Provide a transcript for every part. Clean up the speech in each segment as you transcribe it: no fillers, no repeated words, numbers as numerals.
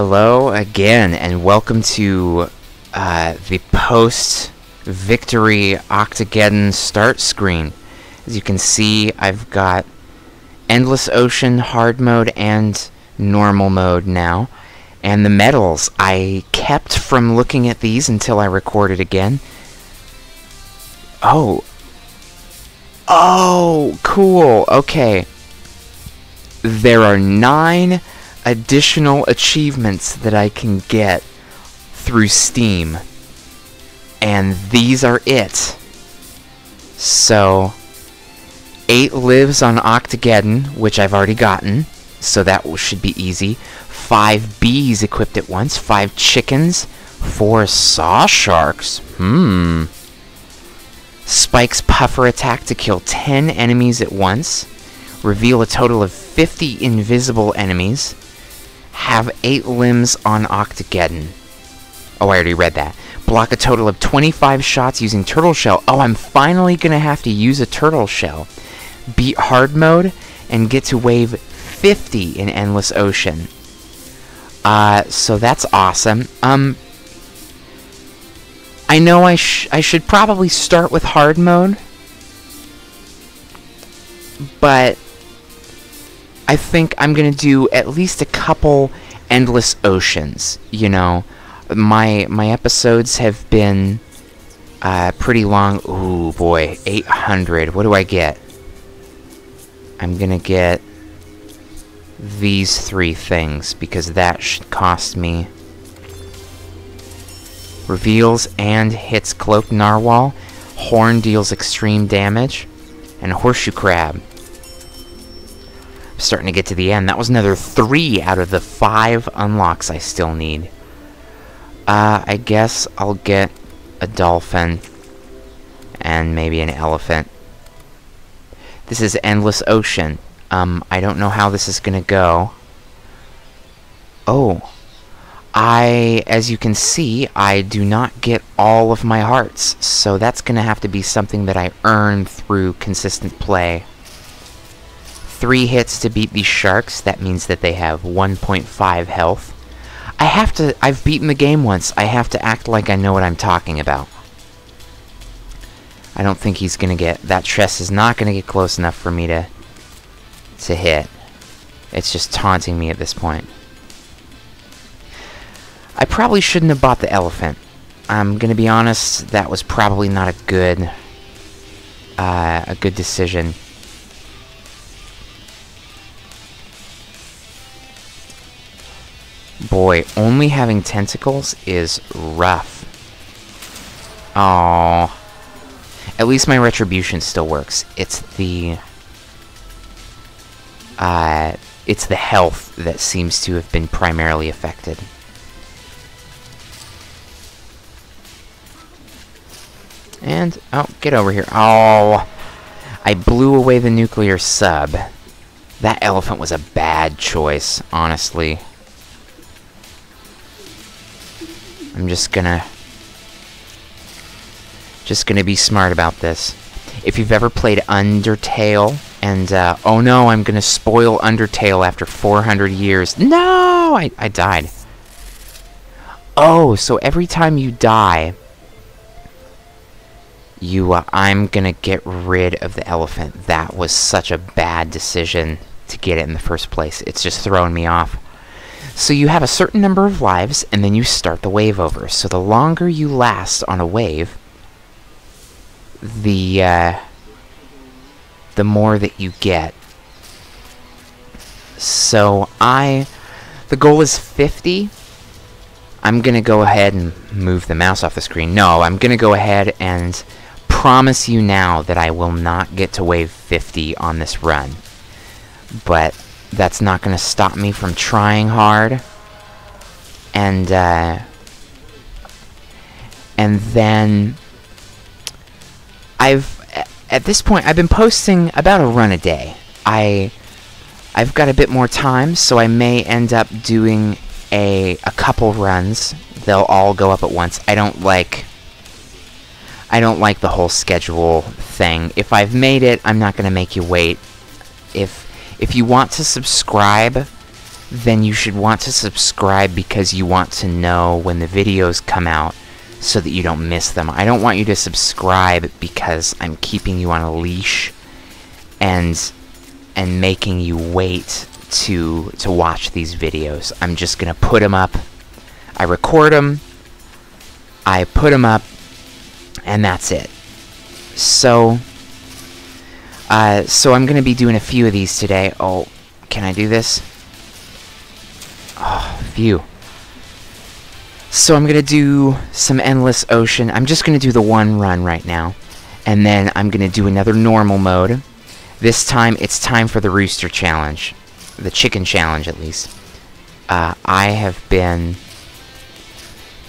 Hello again, and welcome to the post-victory Octogeddon start screen. As you can see, I've got Endless Ocean, Hard Mode, and Normal Mode now. And the medals, I kept from looking at these until I recorded again. Oh, cool, okay. There are 9 additional achievements that I can get through Steam, and these are it. So 8 lives on Octogeddon, which I've already gotten, so that should be easy. 5 bees equipped at once, 5 chickens, 4 saw sharks. Spike's puffer attack to kill 10 enemies at once. Reveal a total of 50 invisible enemies. Have 8 limbs on Octogeddon. Oh, I already read that. Block a total of 25 shots using turtle shell. Oh, I'm finally gonna have to use a turtle shell. Beat hard mode and get to wave 50 in Endless Ocean. So that's awesome. I know I should probably start with hard mode, but I think I'm gonna do at least a couple Endless Oceans. You know, my episodes have been pretty long. Ooh boy, 800. What do I get? I'm gonna get these 3 things because that should cost me. Reveals and hits cloaked narwhal. Horn deals extreme damage, and horseshoe crab. Starting to get to the end. That was another 3 out of the 5 unlocks I still need. I guess I'll get a dolphin and maybe an elephant. This is Endless Ocean. I don't know how this is gonna go. Oh, as you can see, I do not get all of my hearts, so that's gonna have to be something that I earn through consistent play. 3 hits to beat these sharks. That means that they have 1.5 health. I've beaten the game once. I have to act like I know what I'm talking about. I don't think he's gonna get... That chest is not gonna get close enough for me to hit. It's just taunting me at this point. I probably shouldn't have bought the elephant. I'm gonna be honest, that was probably not a good decision. Boy, only having tentacles is rough. Oh, at least my retribution still works. It's the health that seems to have been primarily affected. And oh, get over here. Oh, I blew away the nuclear sub. That elephant was a bad choice, honestly. I'm just gonna be smart about this. If you've ever played Undertale, and oh no, I'm gonna spoil Undertale after 400 years. No, I died. Oh, so every time you die, I'm gonna get rid of the elephant. That was such a bad decision to get it in the first place. It's just throwing me off. So you have a certain number of lives, and then you start the wave over. So the longer you last on a wave, the more that you get. So the goal is 50. I'm gonna go ahead and move the mouse off the screen. No, I'm gonna go ahead and promise you now that I will not get to wave 50 on this run. But that's not going to stop me from trying hard. And then at this point, I've been posting about a run a day. I've got a bit more time, so I may end up doing a couple runs. They'll all go up at once. I don't like the whole schedule thing. If I've made it, I'm not going to make you wait. If you want to subscribe then you should want to subscribe because you want to know when the videos come out so that you don't miss them. I don't want you to subscribe because I'm keeping you on a leash and making you wait to watch these videos. I'm just gonna put them up. I record them, I put them up, and that's it. So I'm gonna be doing a few of these today. Oh, can I do this? Oh, phew. So I'm gonna do some Endless Ocean. I'm just gonna do the one run right now, and then I'm gonna do another normal mode. This time, it's time for the Rooster Challenge. The Chicken Challenge, at least. I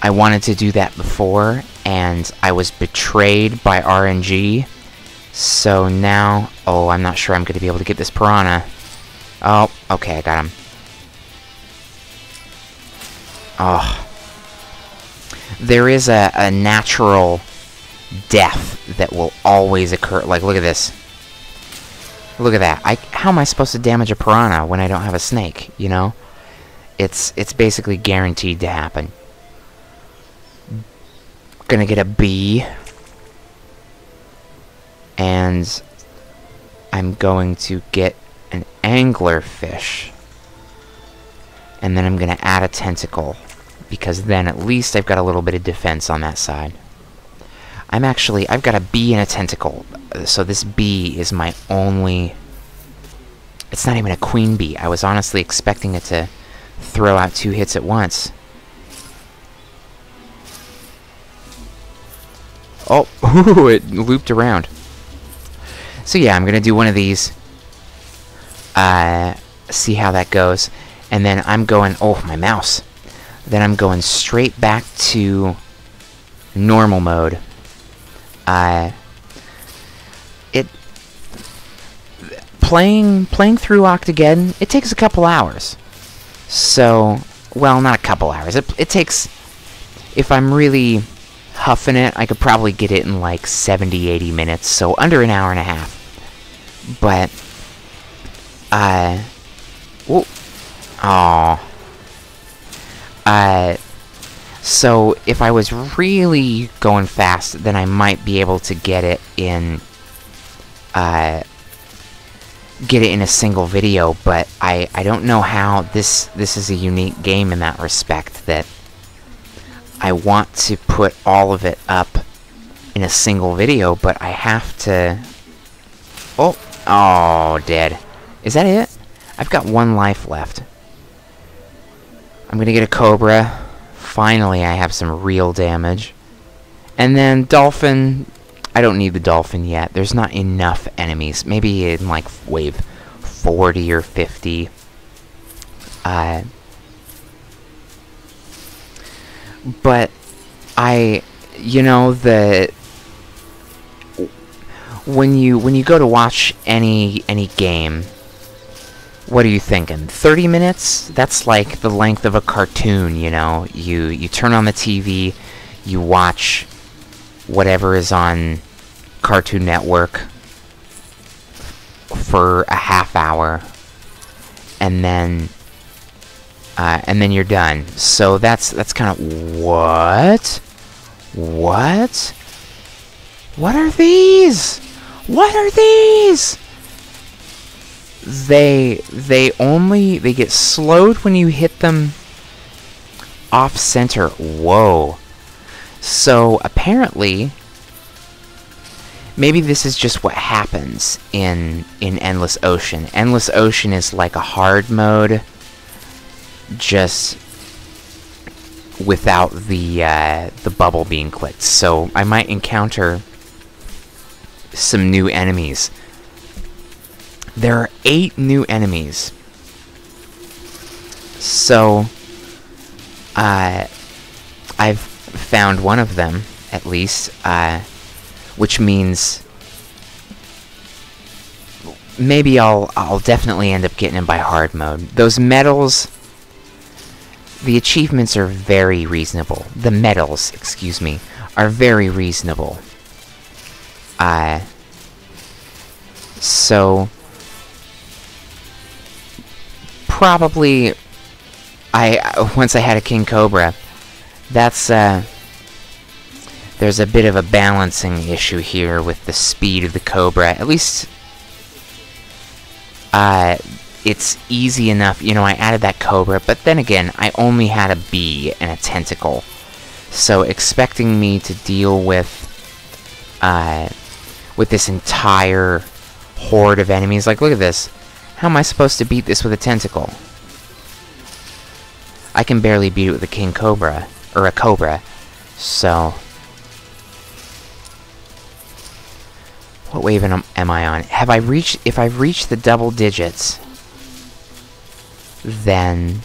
wanted to do that before, and I was betrayed by RNG. So now... Oh, I'm not sure I'm going to be able to get this piranha. Oh, okay, I got him. Oh. There is a natural death that will always occur. Like, look at this. Look at that. How am I supposed to damage a piranha when I don't have a snake, you know? It's basically guaranteed to happen. Gonna get a B. And I'm going to get an anglerfish. And then I'm gonna add a tentacle, because then at least I've got a little bit of defense on that side. I've got a bee and a tentacle, so this bee is my only... It's not even a queen bee. I was honestly expecting it to throw out 2 hits at once. Oh, ooh, it looped around. So yeah, I'm gonna do one of these. See how that goes. And then I'm going... Oh, my mouse. Then I'm going straight back to normal mode. Playing through Octogeddon, it takes a couple hours. So, well, not a couple hours. It takes, if I'm really huffing it, I could probably get it in like 70-80 minutes, so under an hour and a half. But, so if I was really going fast, then I might be able to get it in a single video, but I don't know how. This is a unique game in that respect, that I want to put all of it up in a single video, but I have to... Oh, dead. Is that it? I've got 1 life left. I'm gonna get a cobra. Finally, I have some real damage. And then dolphin... I don't need the dolphin yet. There's not enough enemies. Maybe in, like, wave 40 or 50. But you know, when you go to watch any game, what are you thinking? 30 minutes? That's like the length of a cartoon, you know? You turn on the TV, you watch whatever is on Cartoon Network for a half hour, and then you're done. So that's kind of... What are these? What are these? They get slowed when you hit them off center. Whoa. So apparently, maybe this is just what happens in Endless Ocean. Endless Ocean is like a hard mode, just without the bubble being clicked. So I might encounter some new enemies. There are 8 new enemies. So I've found one of them, at least, which means maybe I'll definitely end up getting him by hard mode. Those medals, the achievements are very reasonable. The medals, excuse me, are very reasonable. So probably once I had a king cobra, that's there's a bit of a balancing issue here with the speed of the cobra. At least it's easy enough. You know, I added that cobra, but then again, I only had a bee and a tentacle. So expecting me to deal with this entire horde of enemies, like, look at this. How am I supposed to beat this with a tentacle? I can barely beat it with a king cobra, or a cobra. So, what wave am I on? Have I reached? If I've reached the double digits, then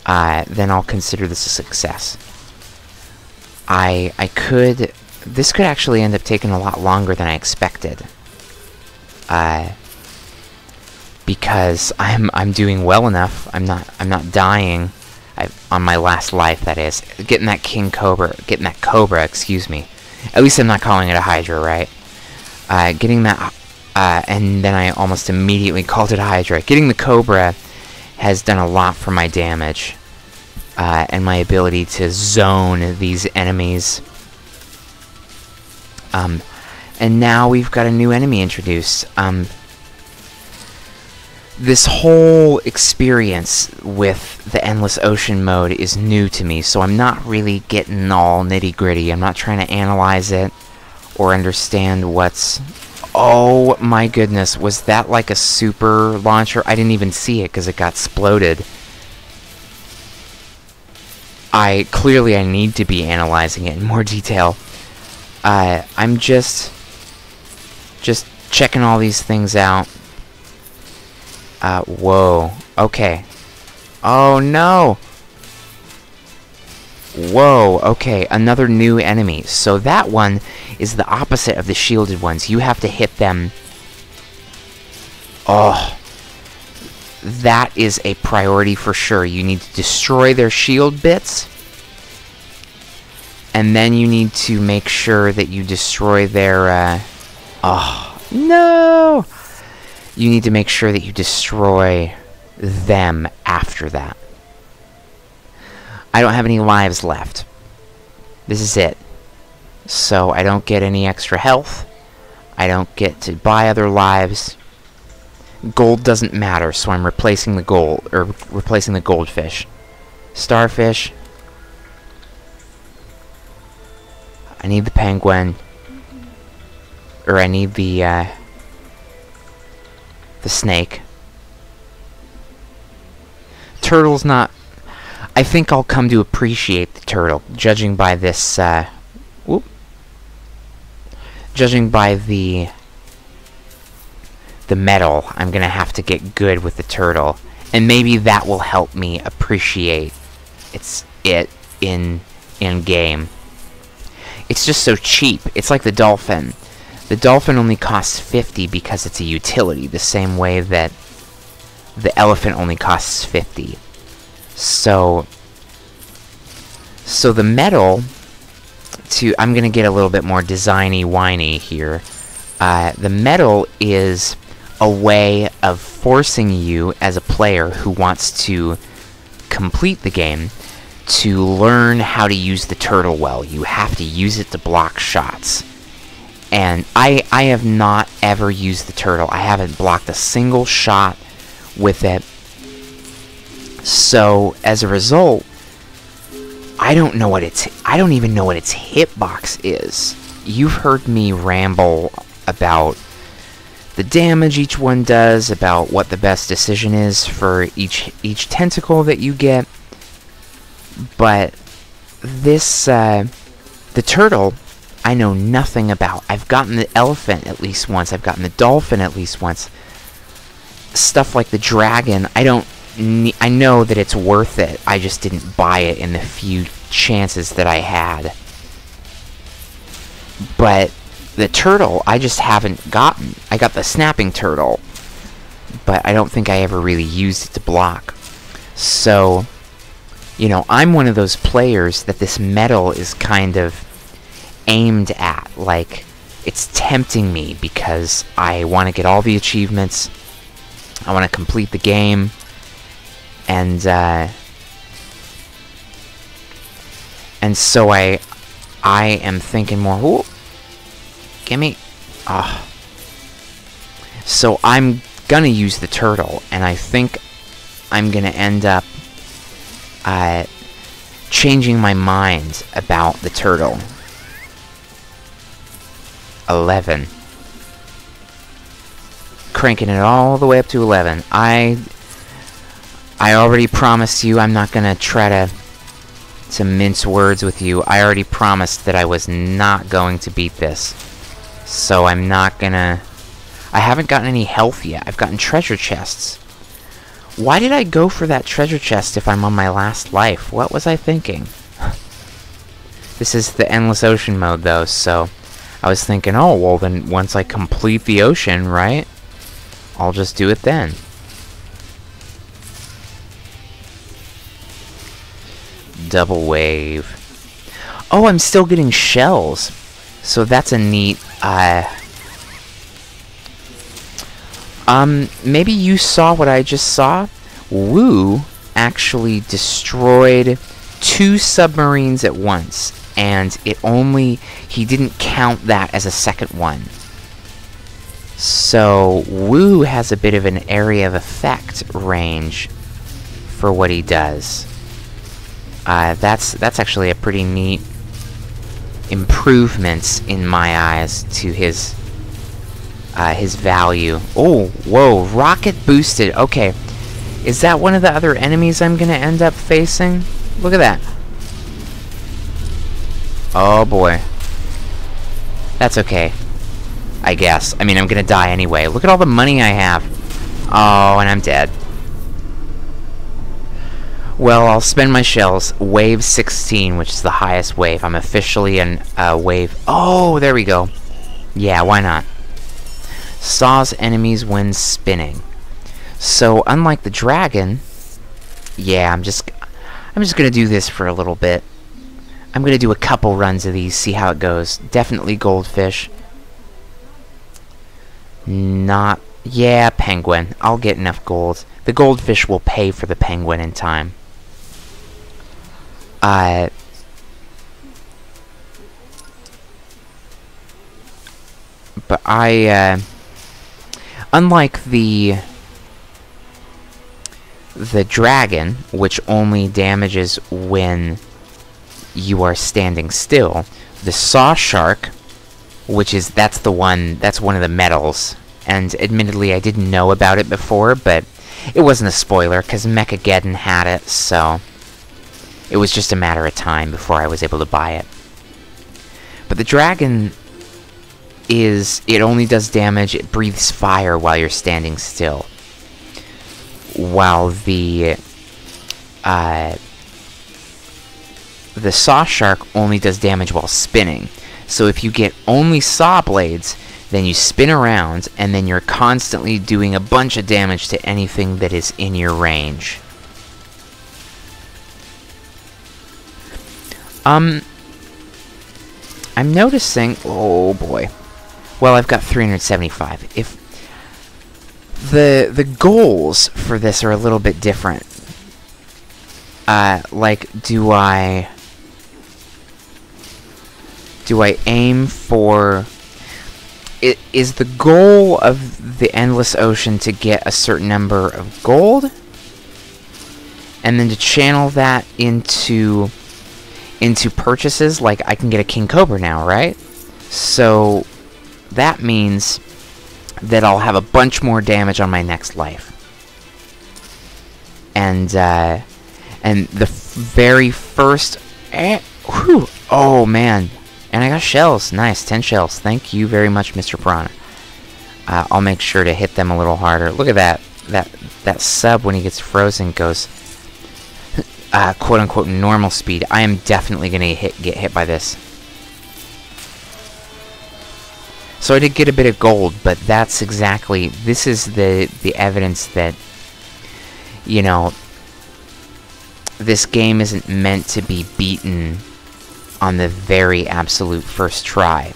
I'll consider this a success. This could actually end up taking a lot longer than I expected. Because I'm doing well enough. I'm not dying. On my last life, that is. Getting that cobra, excuse me. At least I'm not calling it a hydra, right? Getting that, and then I almost immediately called it a hydra. Getting the cobra has done a lot for my damage, and my ability to zone these enemies. And now we've got a new enemy introduced. This whole experience with the Endless Ocean mode is new to me, so I'm not really getting all nitty-gritty. I'm not trying to analyze it or understand what's... Oh my goodness, was that like a super launcher? I didn't even see it because it got exploded. Clearly I need to be analyzing it in more detail. I'm just checking all these things out. Whoa. Okay. Oh, no! Whoa, okay, another new enemy. So that one is the opposite of the shielded ones. You have to hit them... Oh. That is a priority for sure. You need to destroy their shield bits. And then you need to make sure that you destroy their, Oh, no! You need to make sure that you destroy them after that. I don't have any lives left. This is it. So I don't get any extra health. I don't get to buy other lives. Gold doesn't matter, so I'm replacing the gold, or replacing the goldfish. Starfish. I need the penguin. Or I need the snake. Turtle's not... I think I'll come to appreciate the turtle, judging by this, judging by the metal. I'm gonna have to get good with the turtle. And maybe that will help me appreciate it in game. It's just so cheap. It's like the dolphin. The dolphin only costs 50 because it's a utility, the same way that the elephant only costs 50. So the metal, I'm gonna get a little bit more designy whiny here. The metal is a way of forcing you as a player who wants to complete the game to learn how to use the turtle well. You have to use it to block shots. And I have not ever used the turtle. I haven't blocked a single shot with it. So, as a result, I don't even know what its hitbox is. You've heard me ramble about the damage each one does, about what the best decision is for each tentacle that you get. But this, the turtle, I know nothing about. I've gotten the elephant at least once. I've gotten the dolphin at least once. Stuff like the dragon, I know that it's worth it. I just didn't buy it in the few chances that I had. But the turtle, I just haven't gotten. I got the snapping turtle, but I don't think I ever really used it to block. So, you know, I'm one of those players that this metal is kind of aimed at. Like, it's tempting me because I want to get all the achievements. I want to complete the game. and so I am thinking more. Ooh, gimme. Ah. So I'm gonna use the turtle, and I think I'm gonna end up changing my mind about the turtle. 11. Cranking it all the way up to 11. I already promised you I'm not gonna try to mince words with you. I already promised that I was not going to beat this. So I'm not gonna... I haven't gotten any health yet. I've gotten treasure chests. Why did I go for that treasure chest if I'm on my last life? What was I thinking? This is the Endless Ocean mode, though, so... I was thinking, oh, well, then once I complete the ocean, right? I'll just do it then. Double wave. Oh, I'm still getting shells. So that's a neat, maybe you saw what I just saw? Woo actually destroyed 2 submarines at once, and he didn't count that as a second one. So, Woo has a bit of an area of effect range for what he does. That's actually a pretty neat improvement in my eyes to his value. Oh, whoa, rocket boosted. Okay, is that one of the other enemies I'm gonna end up facing? Look at that. Oh boy. That's okay, I guess. I mean, I'm gonna die anyway. Look at all the money I have. Oh, and I'm dead. Well, I'll spend my shells. Wave 16, which is the highest wave. I'm officially in wave... Oh, there we go. Yeah, why not? Saws enemies when spinning. So, unlike the dragon... Yeah, I'm just gonna do this for a little bit. I'm gonna do a couple runs of these, see how it goes. Definitely goldfish. Not... Yeah, penguin. I'll get enough gold. The goldfish will pay for the penguin in time. But unlike the dragon, which only damages when you are standing still, the saw shark, that's one of the medals, and admittedly I didn't know about it before, but it wasn't a spoiler, because Mechageddon had it, so it was just a matter of time before I was able to buy it. But the dragon it only does damage, it breathes fire while you're standing still. While the saw shark only does damage while spinning. So if you get only saw blades, then you spin around, and then you're constantly doing a bunch of damage to anything that is in your range. I'm noticing... Oh, boy. Well, I've got 375. If... The goals for this are a little bit different. Like, do I aim for... Is the goal of the Endless Ocean to get a certain number of gold? And then to channel that into purchases? Like, I can get a King Cobra now, right? So, that means that I'll have a bunch more damage on my next life. And the very first... whew, oh, man. And I got shells. Nice, 10 shells. Thank you very much, Mr. Piranha. I'll make sure to hit them a little harder. Look at that. That sub, when he gets frozen, goes... quote-unquote normal speed. I am definitely going to get hit by this. So I did get a bit of gold, but that's exactly... This is the evidence that, you know, this game isn't meant to be beaten on the very absolute first try.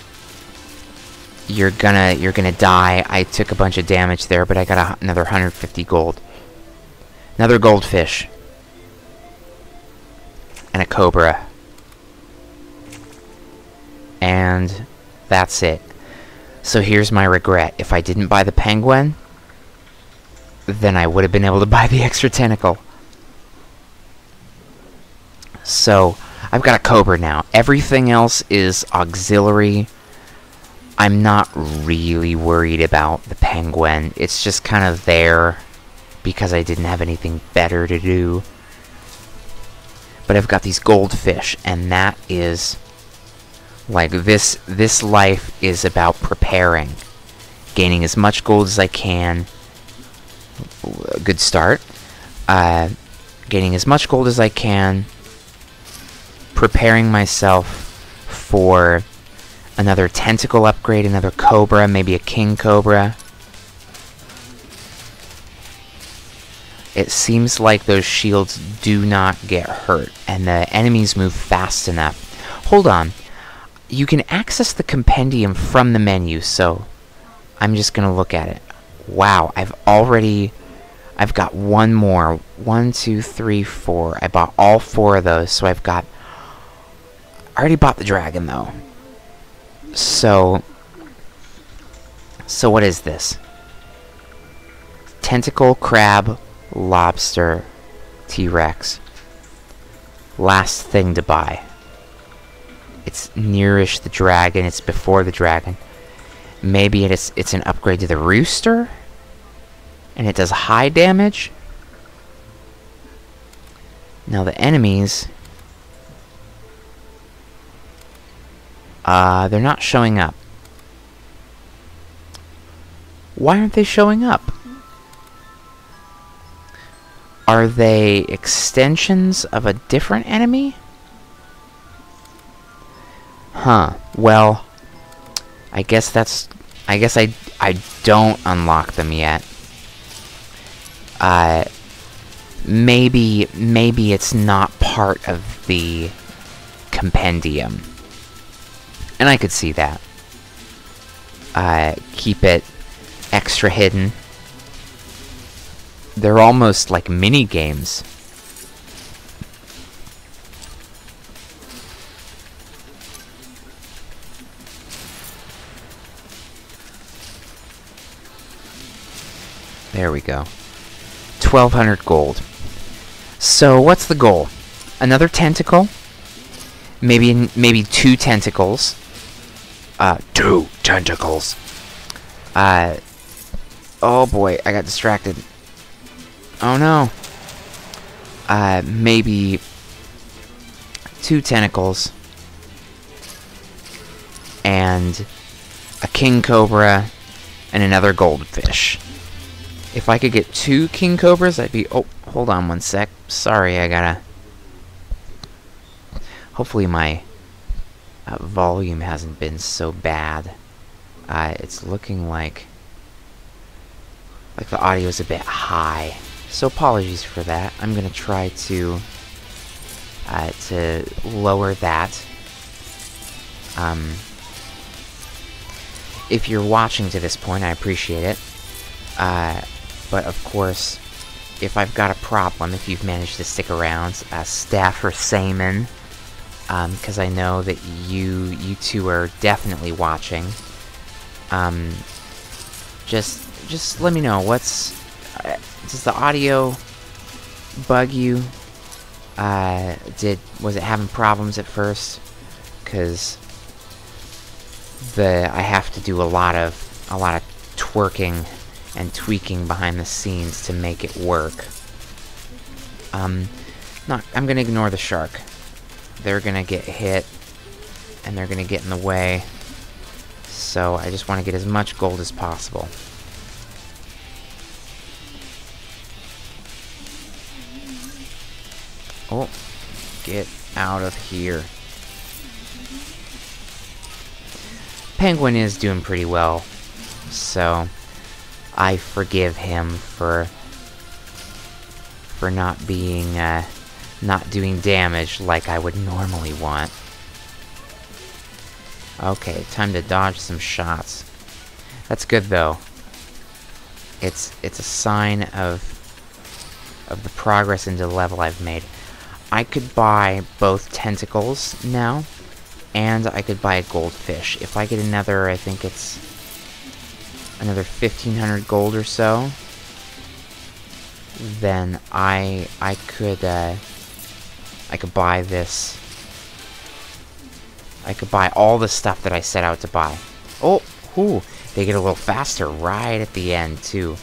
You're gonna die. I took a bunch of damage there, but I got another 150 gold. Another goldfish. And a cobra. And that's it. So here's my regret. If I didn't buy the penguin, then I would have been able to buy the extra tentacle. So, I've got a cobra now. Everything else is auxiliary. I'm not really worried about the penguin. It's just kind of there because I didn't have anything better to do. But I've got these goldfish, and that is... like, this life is about preparing. Gaining as much gold as I can. A good start. Gaining as much gold as I can. Preparing myself for another tentacle upgrade, another cobra, maybe a king cobra. It seems like those shields do not get hurt, and the enemies move fast enough. Hold on. You can access the compendium from the menu, so I'm just gonna look at it. Wow, I've got one more. 1, 2, 3, 4. I bought all 4 of those, so I already bought the dragon, though. So what is this? Tentacle, crab, lobster, T-Rex. Last thing to buy. It's nearish the dragon, it's before the dragon. Maybe it's an upgrade to the rooster? And it does high damage? Now the enemies... they're not showing up. Why aren't they showing up? Are they extensions of a different enemy? Huh. Well, I guess I don't unlock them yet. Maybe it's not part of the compendium. And I could see that. Keep it extra hidden. They're almost like mini games. There we go. 1,200 gold. So what's the goal? Another tentacle? Maybe 2 tentacles. 2 tentacles. Oh boy, I got distracted. Oh no. Maybe 2 tentacles. And a king cobra and another goldfish. If I could get 2 king cobras, I'd be... Oh, hold on one sec. Sorry, I gotta... Hopefully my volume hasn't been so bad. It's looking like the audio is a bit high. So apologies for that. I'm gonna try to lower that. If you're watching to this point, I appreciate it. But of course, if I've got a problem, if you've managed to stick around, Steph or Saman, because I know that you two are definitely watching. Just let me know what's... does the audio bug you? Was it having problems at first? Because I have to do a lot of twerking and tweaking behind the scenes to make it work. I'm gonna ignore the shark. They're gonna get hit, and they're gonna get in the way. So I just want to get as much gold as possible. Oh, get out of here. Penguin is doing pretty well, so I forgive him for not being, not doing damage like I would normally want. Okay, time to dodge some shots. That's good though. It's a sign of of the progress into the level I've made. I could buy both tentacles now, and I could buy a goldfish. If I get another, I think it's another 1,500 gold or so, then I could buy this. I could buy all the stuff that I set out to buy. Oh, ooh, they get a little faster right at the end, too.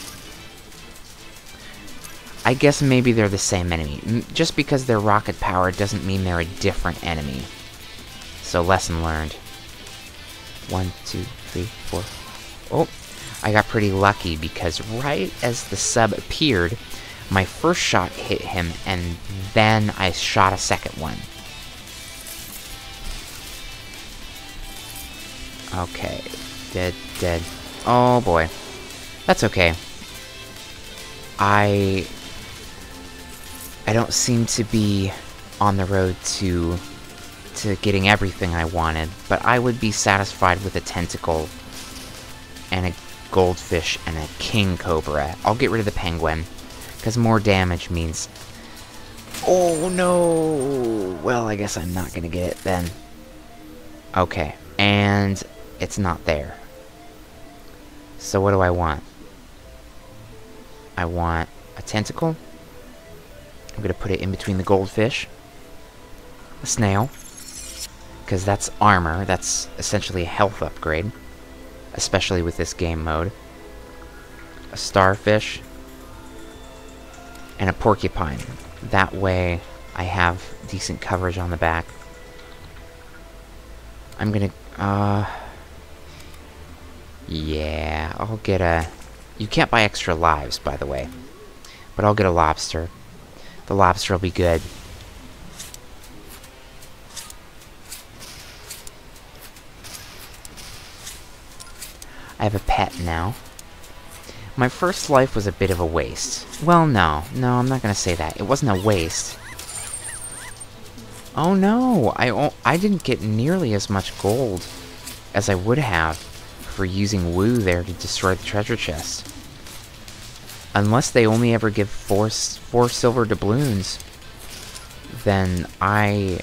I guess maybe they're the same enemy. Just because they're rocket powered doesn't mean they're a different enemy. So, lesson learned. 1, 2, 3, 4. Oh, I got pretty lucky because right as the sub appeared, my first shot hit him, and then I shot a second one. Okay, dead. Oh boy. That's okay. I don't seem to be on the road to getting everything I wanted, but I would be satisfied with a tentacle and a goldfish and a king cobra. I'll get rid of the penguin, because more damage means... Oh no! Well, I guess I'm not gonna get it then. Okay, and it's not there. So what do I want? I want a tentacle. I'm gonna put it in between the goldfish. A snail. Because that's armor. That's essentially a health upgrade. Especially with this game mode. A starfish. And a porcupine. That way I have decent coverage on the back. I'm gonna... yeah, I'll get a... You can't buy extra lives, by the way. But I'll get a lobster. The lobster will be good. I have a pet now. My first life was a bit of a waste. Well, no, I'm not gonna say that. It wasn't a waste. Oh no, I didn't get nearly as much gold as I would have for using Woo there to destroy the treasure chest. Unless they only ever give four silver doubloons, then I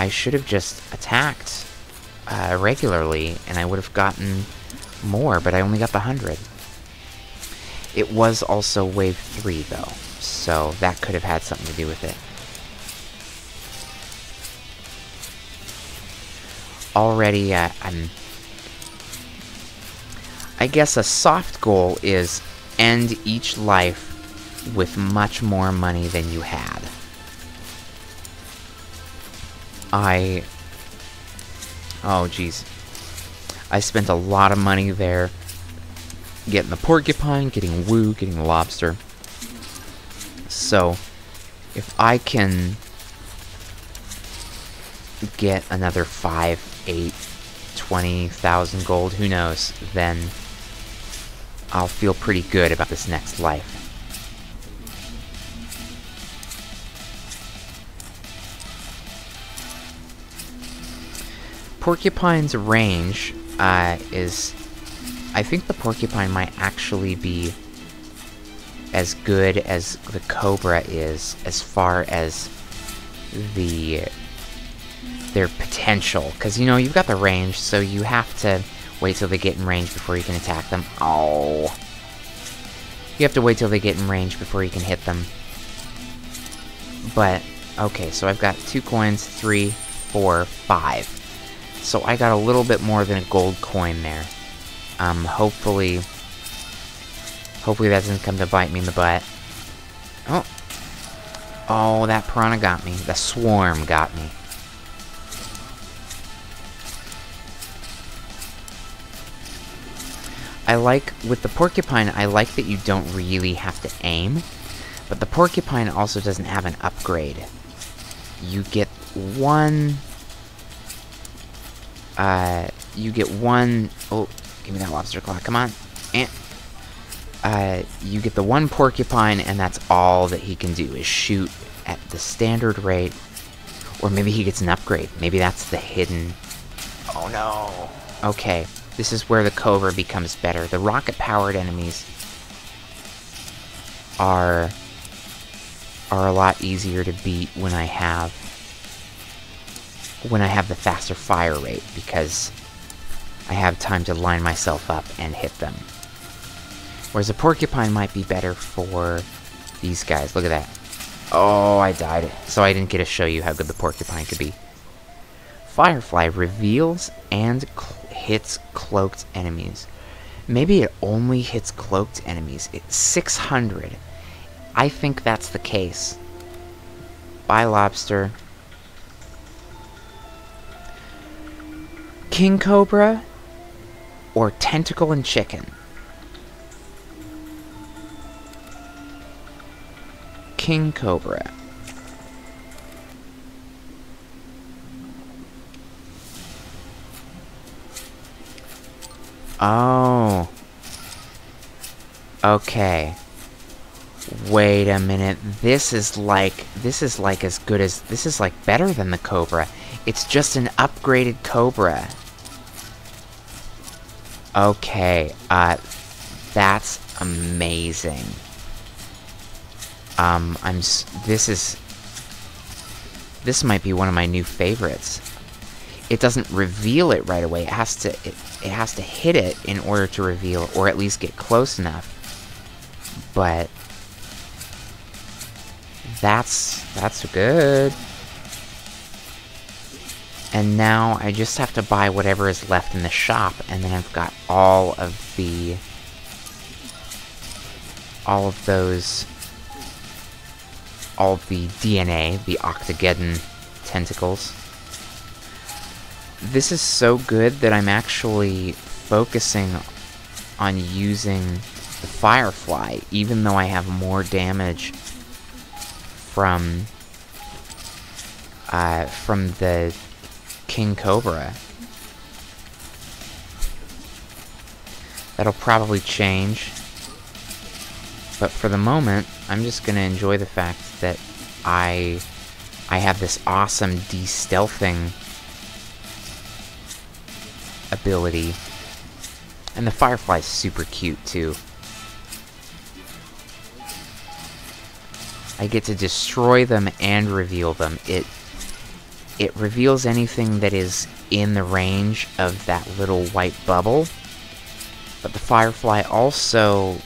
should have just attacked regularly, and I would have gotten more, but I only got the 100. It was also wave 3, though, so that could have had something to do with it. Already, I guess a soft goal is end each life with much more money than you had. Oh, jeez. I spent a lot of money there. Getting the porcupine, getting Woo, getting the lobster. So, if I can get another 5, 8, 20,000 gold, who knows, then I'll feel pretty good about this next life. Porcupine's range is... I think the porcupine might actually be as good as the cobra is as far as their potential. Because, you know, you've got the range, so you have to wait till they get in range before you can attack them. Oh. You have to wait till they get in range before you can hit them. But, okay, so I've got 2 coins, 3, 4, 5. So I got a little bit more than a gold coin there. Hopefully that doesn't come to bite me in the butt. Oh. Oh, that piranha got me. The swarm got me. I like, with the porcupine, I like that you don't really have to aim. But the porcupine also doesn't have an upgrade. You get one... Oh, give me that lobster claw, come on. And, you get the one porcupine, and that's all that he can do, is shoot at the standard rate. Or maybe he gets an upgrade. Maybe that's the hidden... Oh no. Okay, this is where the cobra becomes better. The rocket-powered enemies are are a lot easier to beat when I have the faster fire rate, because I have time to line myself up and hit them. Whereas a porcupine might be better for these guys. Look at that. Oh, I died. So I didn't get to show you how good the porcupine could be. Firefly reveals and hits cloaked enemies. Maybe it only hits cloaked enemies. It's 600. I think that's the case. Bye, lobster. King cobra or tentacle and chicken? King cobra. Oh. Okay. Wait a minute. This is like as good as, this is like better than the cobra. It's just an upgraded cobra. Okay, that's amazing. This might be one of my new favorites. It doesn't reveal it right away. It has to hit it in order to reveal, or at least get close enough. But that's good. And now I just have to buy whatever is left in the shop, and then I've got all of the DNA, the Octogeddon tentacles. This is so good that I'm actually focusing on using the Firefly, even though I have more damage from the King Cobra. That'll probably change, but for the moment, I'm just gonna enjoy the fact that I have this awesome de-stealthing ability. And the Firefly's super cute, too. I get to destroy them and reveal them. It reveals anything that is in the range of that little white bubble. But the Firefly also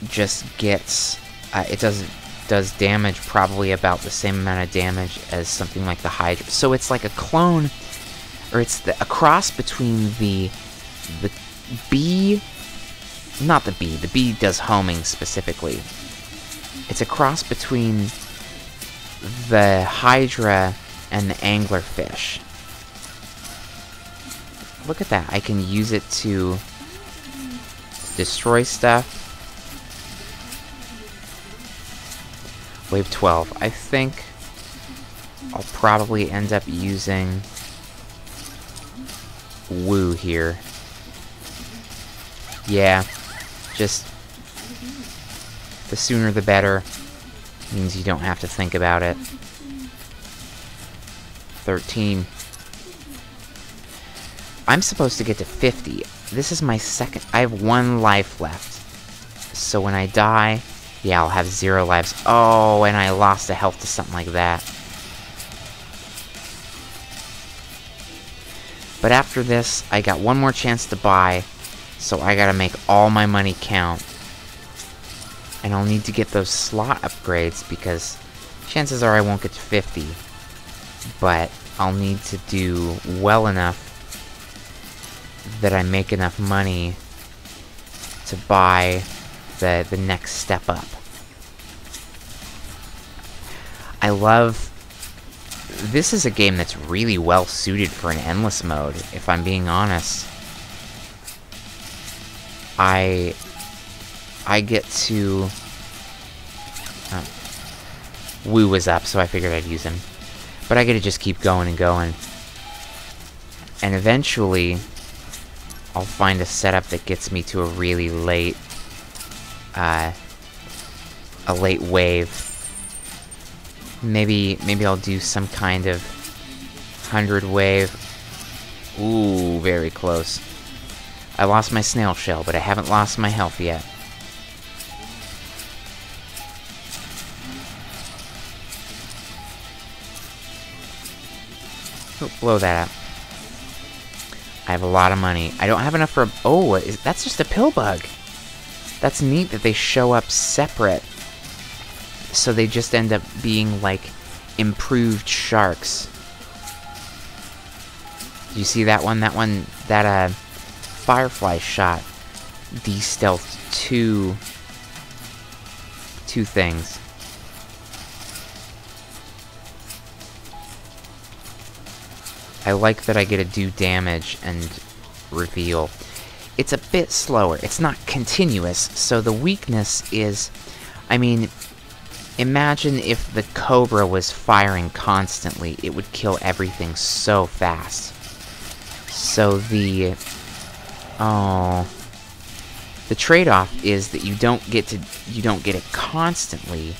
just gets... it does damage, probably about the same amount of damage as something like the Hydra. So it's like a clone, or it's a cross between the bee... Not the bee. The bee does homing specifically. It's a cross between the Hydra and the anglerfish. Look at that. I can use it to destroy stuff. Wave 12. I think I'll probably end up using Woo here. Yeah, just the sooner the better. Means you don't have to think about it. 13. I'm supposed to get to 50. This is my second... I have 1 life left. So when I die... Yeah, I'll have 0 lives. Oh, and I lost a health to something like that. But after this, I got 1 more chance to buy. So I gotta make all my money count. And I'll need to get those slot upgrades, because chances are I won't get to 50. But I'll need to do well enough that I make enough money to buy the next step up. I love... This is a game that's really well suited for an endless mode, if I'm being honest. I get to... Woo was up, so I figured I'd use him. But I get to just keep going and going. And eventually, I'll find a setup that gets me to a really late... a late wave. Maybe I'll do some kind of 100 wave. Ooh, very close. I lost my snail shell, but I haven't lost my health yet. Oh, blow that up. I have a lot of money. I don't have enough for a... Oh, that's just a pill bug. That's neat that they show up separate. So they just end up being, like, improved sharks. You see that one? That firefly shot de-stealthed two things. I like that I get to do damage and reveal. It's a bit slower. It's not continuous, so the weakness is... I mean, imagine if the Cobra was firing constantly. It would kill everything so fast. So the... Oh... The trade-off is that you don't get it constantly,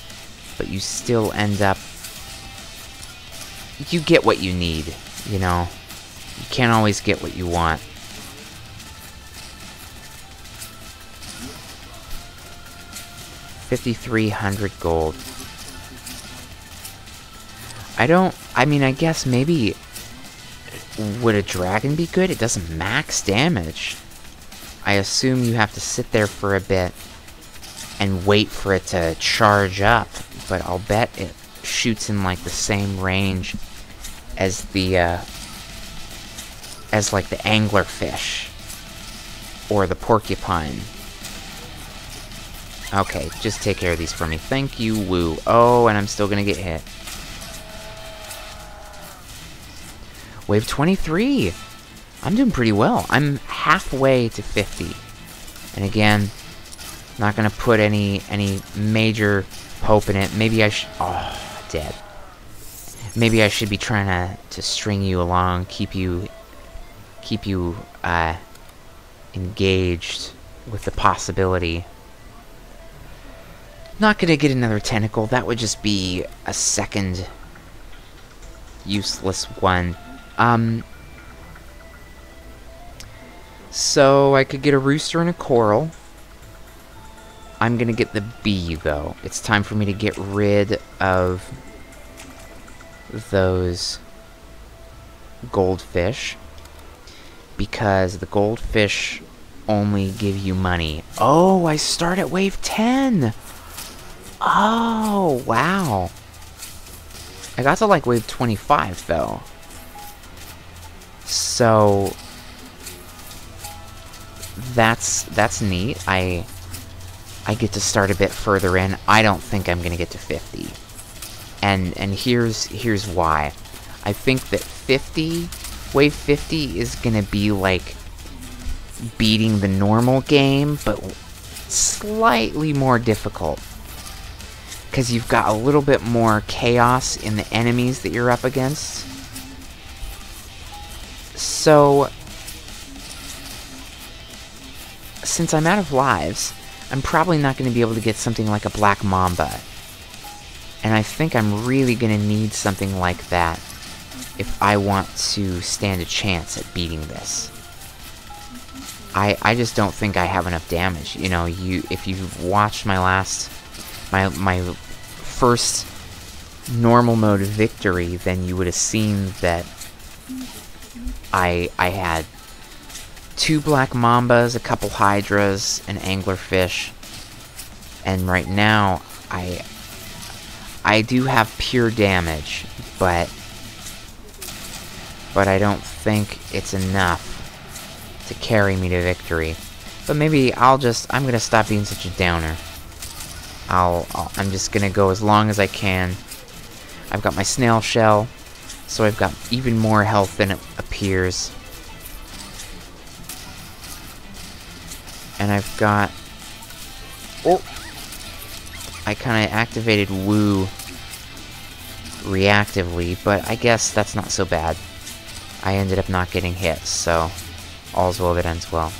but you still end up... You get what you need. You know, you can't always get what you want. $5,300 gold. I mean, I guess maybe... Would a dragon be good? It doesn't max damage. I assume you have to sit there for a bit and wait for it to charge up, but I'll bet it shoots in, like, the same range as the, like, the anglerfish. Or the porcupine. Okay, just take care of these for me. Thank you, woo. Oh, and I'm still gonna get hit. Wave 23! I'm doing pretty well. I'm halfway to 50. And again, not gonna put any major hope in it. Maybe I should... Oh, dead. Maybe I should be trying to string you along, keep you engaged with the possibility. Not gonna get another tentacle. That would just be a second useless one. So I could get a rooster and a coral. I'm gonna get the bee, though. It's time for me to get rid of those goldfish, because the goldfish only give you money. Oh, I start at wave 10! Oh, wow. I got to, like, wave 25, though. So... That's neat. I get to start a bit further in. I don't think I'm gonna get to 50. And here's why. I think that wave 50 is gonna be like beating the normal game, but slightly more difficult. Because you've got a little bit more chaos in the enemies that you're up against. So, since I'm out of lives, I'm probably not going to be able to get something like a black mamba. And I think I'm really going to need something like that if I want to stand a chance at beating this. I just don't think I have enough damage. You know, if you've watched my first normal mode victory, then you would have seen that I had 2 black mambas, a couple hydras, an anglerfish, and right now I do have pure damage, but I don't think it's enough to carry me to victory. But maybe I'm gonna stop being such a downer. I'm just gonna go as long as I can. I've got my snail shell, so I've got even more health than it appears. And I've got... Oh! I kind of activated Woo reactively, but I guess that's not so bad. I ended up not getting hit, so all's well that ends well.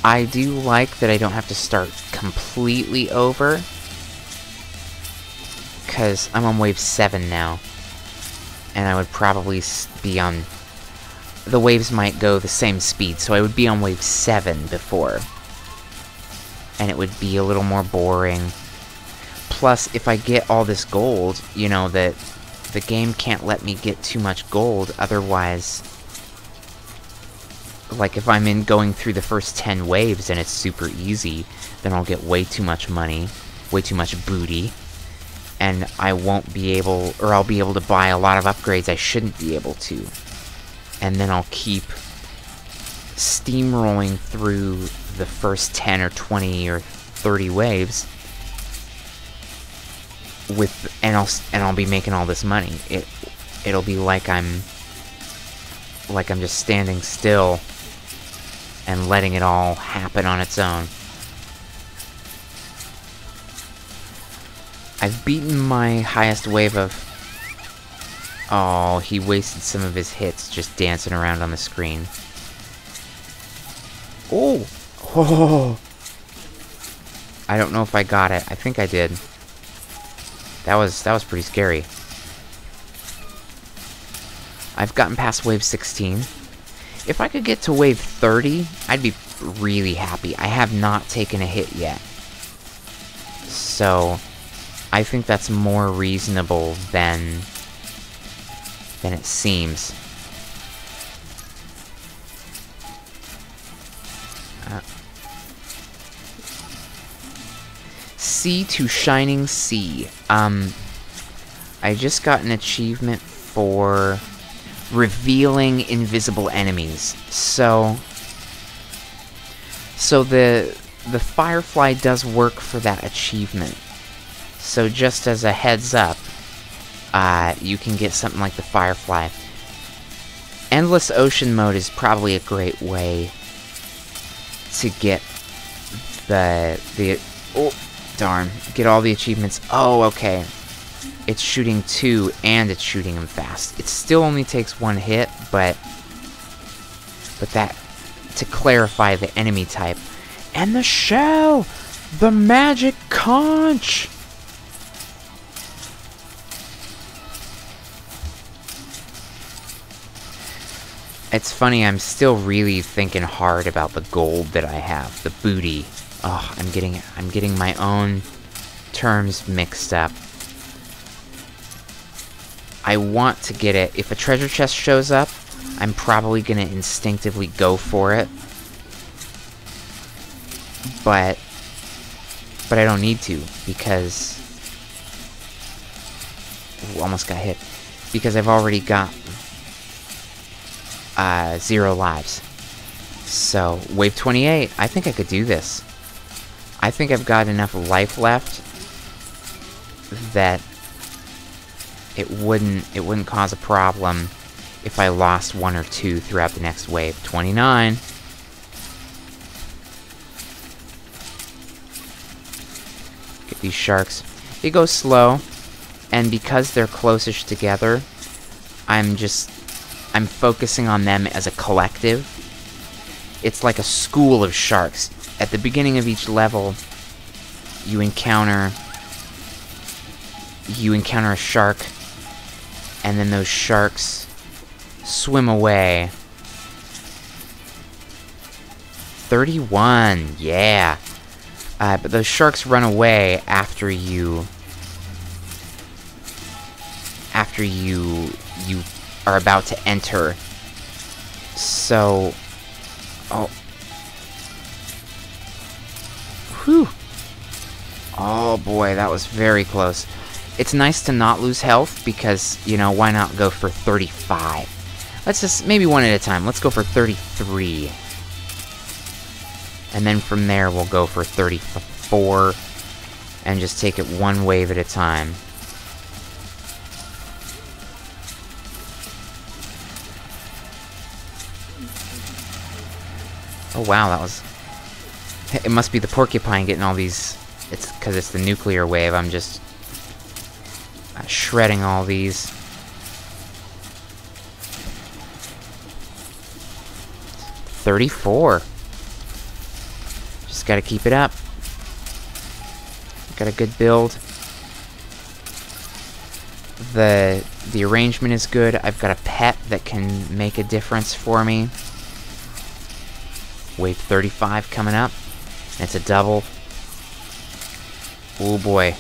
I do like that I don't have to start completely over, because I'm on wave 7 now, and I would probably be on... The waves might go the same speed, so I would be on wave 7 before. And it would be a little more boring. plus, if I get all this gold, you know, that the game can't let me get too much gold, otherwise... Like, if I'm going through the first 10 waves and it's super easy, then I'll get way too much money, way too much booty, and I won't be able, or I'll be able to buy a lot of upgrades I shouldn't be able to. And then I'll keep steamrolling through the first 10 or 20 or 30 waves with, and I'll be making all this money. It'll be like I'm just standing still and letting it all happen on its own. I've beaten my highest wave of... Oh, he wasted some of his hits just dancing around on the screen. Oh! Oh! I don't know if I got it. I think I did. That was pretty scary. I've gotten past wave 16. If I could get to wave 30, I'd be really happy. I have not taken a hit yet. So, I think that's more reasonable than it seems. Sea to Shining Sea. I just got an achievement for revealing invisible enemies. So the Firefly does work for that achievement. So just as a heads up, you can get something like the Firefly. Endless Ocean mode is probably a great way to get oh, darn. Get all the achievements. Oh, okay. It's shooting 2, and it's shooting them fast. It still only takes 1 hit, but that, to clarify the enemy type. And the shell! The magic conch! It's funny, I'm still really thinking hard about the gold that I have, the booty. Oh, I'm getting my own terms mixed up. I want to get it. If a treasure chest shows up, I'm probably gonna instinctively go for it. But I don't need to, because... Ooh, almost got hit. Because I've already got 0 lives. So, wave 28, I think I could do this. I think I've got enough life left that it wouldn't cause a problem if I lost 1 or 2 throughout the next wave. 29. Get these sharks. They go slow, and because they're closest together, I'm focusing on them as a collective. It's like a school of sharks. At the beginning of each level, you encounter a shark, and then those sharks swim away. 31, yeah. But those sharks run away after you are about to enter. So, oh. Whew. Oh boy, that was very close. It's nice to not lose health because, you know, why not go for 35? Let's just, maybe one at a time. Let's go for 33. And then from there, we'll go for 34. And just take it 1 wave at a time. Oh wow, that was... It must be the porcupine getting all these... It's because it's the nuclear wave. I'm just... shredding all these. 34. Just gotta keep it up. Got a good build. The arrangement is good. I've got a pet that can make a difference for me. Wave 35 coming up. It's a double. Oh boy.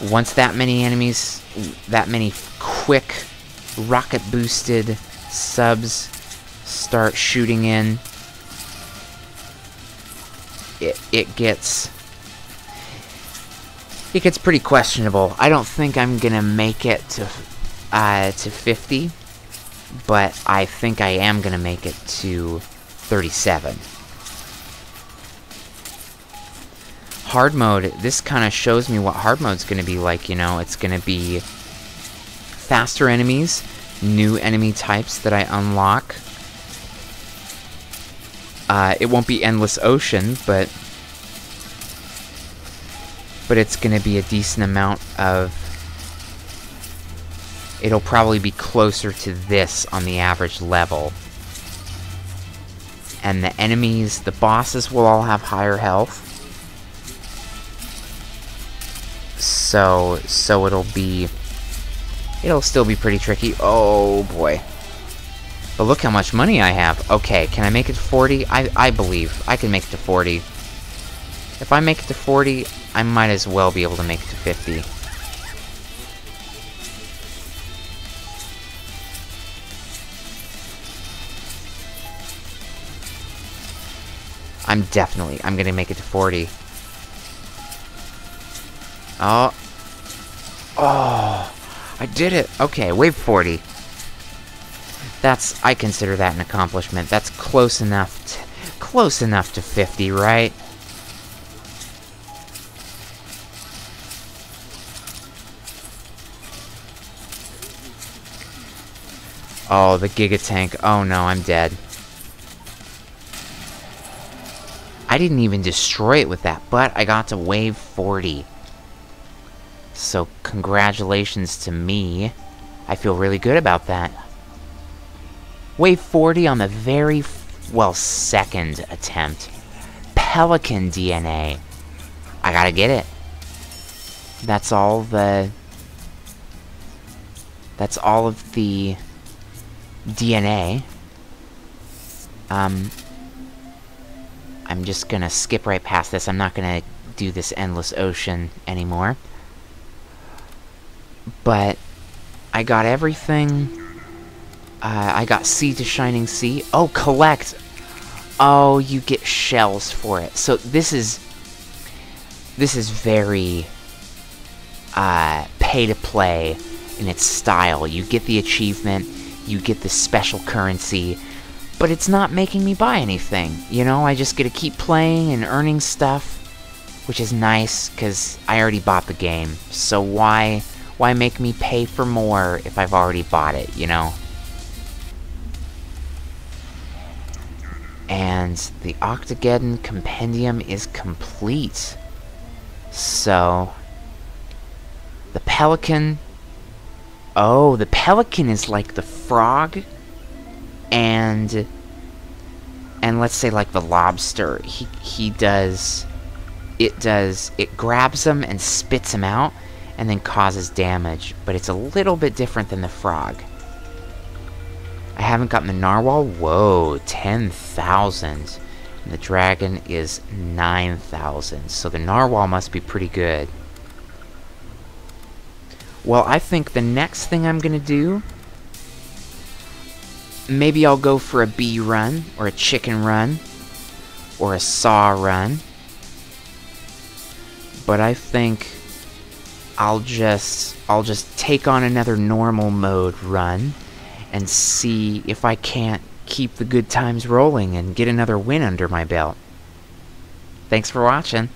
Once that many enemies, that many quick rocket boosted subs start shooting in, it gets pretty questionable. I don't think I'm gonna make it to 50, but I think I am gonna make it to 37. Hard mode, this kind of shows me what hard mode's gonna be like, you know. It's gonna be faster enemies, new enemy types that I unlock. It won't be Endless Ocean, but it's gonna be a decent amount of... It'll probably be closer to this on the average level. And the enemies, the bosses will all have higher health. So it'll still be pretty tricky. Oh boy. But look how much money I have. Okay, can I make it to 40? I believe I can make it to 40. If I make it to 40, I might as well be able to make it to 50. I'm gonna make it to 40. Oh, I did it. Okay, wave 40. I consider that an accomplishment. That's close enough to 50, right? Oh, the Giga Tank. Oh no, I'm dead. I didn't even destroy it with that, but I got to wave 40. So, congratulations to me. I feel really good about that. Wave 40 on the very, second attempt. Pelican DNA. I gotta get it. That's all of the DNA. I'm just gonna skip right past this. I'm not gonna do this Endless Ocean anymore. But I got everything. I got Sea to Shining Sea. Oh, collect! Oh, you get shells for it. So this is very pay to play in its style. You get the achievement, you get the special currency, but it's not making me buy anything. You know, I just get to keep playing and earning stuff, which is nice because I already bought the game. So why make me pay for more if I've already bought it, you know? And the Octogeddon Compendium is complete. So, the Pelican... Oh, the Pelican is like the frog, and let's say like the lobster. It grabs them and spits them out, and then causes damage, but it's a little bit different than the frog. I haven't gotten the narwhal. Whoa, 10,000. And the dragon is 9,000. So the narwhal must be pretty good. Well, I think the next thing I'm gonna do, maybe I'll go for a bee run, or a chicken run, or a saw run. But I think I'll just take on another normal mode run and see if I can't keep the good times rolling and get another win under my belt. Thanks for watching.